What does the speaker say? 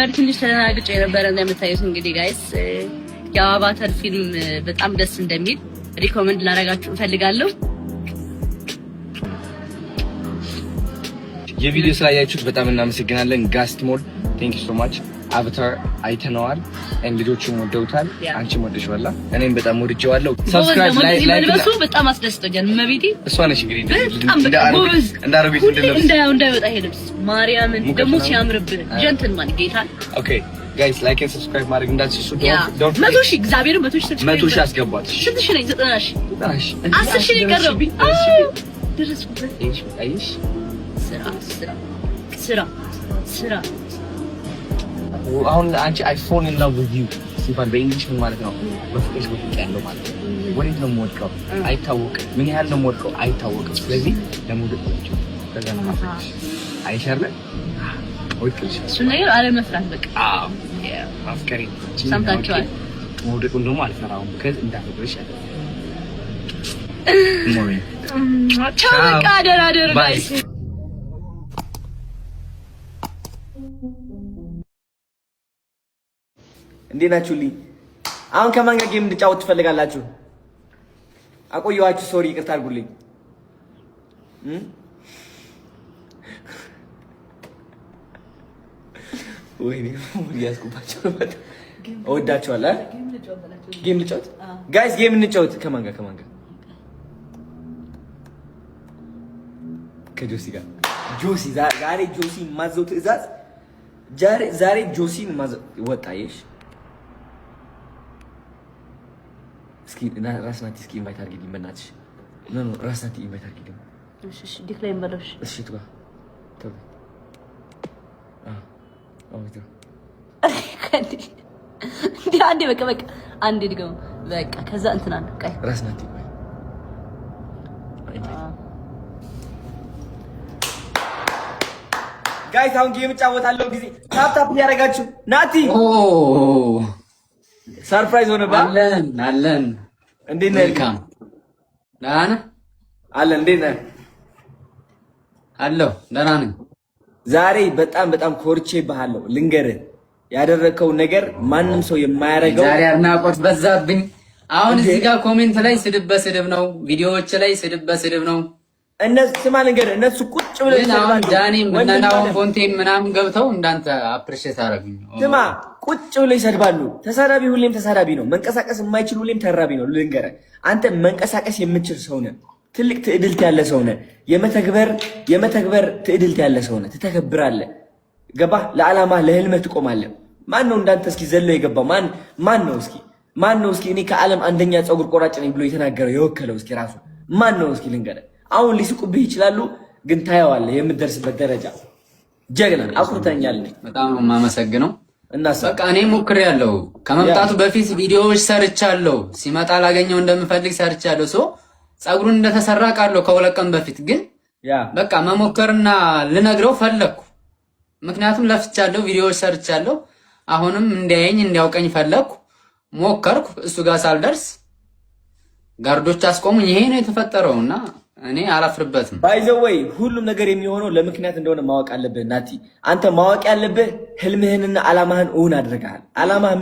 ትንሽ ተናግጬ የነበረ እንደምታዩት እንግዲህ ጋይስ የአቫታር ፊልም በጣም ደስ እንደሚል ሪኮመንድ ላደርጋችሁ እፈልጋለሁ። የቪዲዮ ስላያችሁት በጣም እናመሰግናለን። ጋስት ሞድ ቴንክ ዩ ሶ ማች። አቫታር አይተነዋል and ልጆቹም ወደውታል። አንቺም ወደሽዋላ፣ እኔም በጣም ወድጄዋለሁ። ሰብስክራይብ ላይክ በጣም አስደስቶኛል። መቤቴ እሷ ነች እንግዲህ እንዳረቢት እንዳይወጣ ይሄ ልብስ ማርያምን ደግሞ ሲያምርብህ ጀንትልማን ጌታ። ኦኬ ጋይስ ላይክ ኤንድ ሰብስክራይብ ማድረግ እንዳትረሱ። ዶንት 100,000 እግዚአብሔርን 100,000 አስገባት። ስንት ሺህ ነኝ? 90,000 10,000 ይቀርብኝ ደረስኩበት። አይሽ ስራ አሁን አንቺ አይፎን እና ቪዲዮ ሲባል በእንግሊሽ ምን ማለት ነው? በፍቅር ውስጥ ያለው ማለት ነው። ወዴት ነው የምወድቀው አይታወቅም። ምን ያህል ነው የምወድቀው አይታወቅም። ስለዚህ ለመውደቅ ነው ከዛና ማፍቀር አይሻለ ወድቀሽ እሱ ነገር አለመፍራት በቃ ማፍቀሪ ሰምታችኋል። መውደቁን ደግሞ አልፈራውም ከዛ እንዳፈቅርሽ ያለ ቻው በቃ አደራደር ጋይስ። እንዴት ናችሁልኝ? አሁን ከማን ጋር ጌም እንድጫወት ትፈልጋላችሁ? አቆየኋችሁ፣ ሶሪ ይቅርታ አድርጉልኝ። ወይኔ ያስኩባችሁ ነው። እወዳችኋለሁ። ጌም ልጫወት ጋይስ፣ ጌም እንጫወት። ከማን ጋር ከጆሲ ጋር። ጆሲ ዛሬ ጆሲ ማዘው ትዕዛዝ ዛሬ ጆሲን ማዘው ወጣየሽ። እስኪ ራስ ናቲ እስኪ ኢንቫይት አድርጊልኝ በእናትሽ። ኖ ራስ ናቲ ኢንቫይት አድርጊልኝ። እሺ ዲክላይን በለሽ። እሺ ትባ ተው አንዴ በቃ አንዴ ድገም በቃ ከዛ እንትና ነው ቀይ ራስ ናቲ ጋይስ አሁን ጌም እጫወታለሁ። ጊዜ ታፕ እያደረጋችሁ ናቲ ሰርፕራይዝ ሆነባ። አለን እንዴት ነህ? ልካም ደህና ነህ? አለን እንዴት ነህ? አለሁ ደህና ነኝ። ዛሬ በጣም ኮርቼ ባሃለሁ። ልንገርህ ያደረከው ነገር ማንም ሰው የማያደርገው። ዛሬ አድናቆት በዛብኝ። አሁን እዚህ ጋር ኮሜንት ላይ ስድብ በስድብ ነው፣ ቪዲዮዎች ላይ ስድብ በስድብ ነው። እነሱ ስማ ልንገርህ፣ እነሱ ቁጭ ብለው ይሰድባሉ። ዳኒ ምናናው ፎንቴን ምናምን ገብተው እንዳንተ አፕሪሺየት አደረጉኝ። ስማ ቁጭ ብለው ይሰድባሉ። ተሳዳቢ ሁሌም ተሳዳቢ ነው። መንቀሳቀስ የማይችል ሁሌም ተራቢ ነው። ልንገርህ አንተ መንቀሳቀስ የምችል ሰው ነህ። ትልቅ ትዕድልት ያለ ሰው ነህ። የመተግበር ትዕድልት ያለ ሰው ነህ። ትተከብራለህ። ገባህ? ለዓላማ ለህልመህ ትቆማለህ። ማን ነው እንዳንተ እስኪ ዘሎ የገባው? ማን ነው እስኪ እኔ ከዓለም አንደኛ ፀጉር ቆራጭ ነኝ ብሎ የተናገረው የወከለው እስኪ ራሱ ማን ነው እስኪ ልንገርህ። አሁን ሊስቁብህ ይችላሉ፣ ግን ታየዋለህ የምትደርስበት ደረጃ። ጀግና አኩርተኛል። በጣም ነው የማመሰግነው። እና በቃ እኔ ሞክሬያለሁ። ከመምጣቱ በፊት ቪዲዮዎች ሰርቻለሁ። ሲመጣ ላገኘው እንደምፈልግ ሰርቻለሁ። ፀጉሩን እንደተሰራ ቃለሁ ከሁለት ቀን በፊት ግን በቃ መሞከርና ልነግረው ፈለኩ። ምክንያቱም ለፍቻለሁ፣ ቪዲዮዎች ሰርቻለሁ። አሁንም እንዲያየኝ እንዲያውቀኝ ፈለኩ፣ ሞከርኩ። እሱ ጋር ሳልደርስ ጋርዶች አስቆሙኝ። ይሄ ነው የተፈጠረውና እኔ አላፍርበትም። ባይዘወይ ሁሉም ነገር የሚሆነው ለምክንያት እንደሆነ ማወቅ አለብህ ናቲ። አንተ ማወቅ ያለብህ ህልምህንና ዓላማህን እውን አድርገሃል። ዓላማህ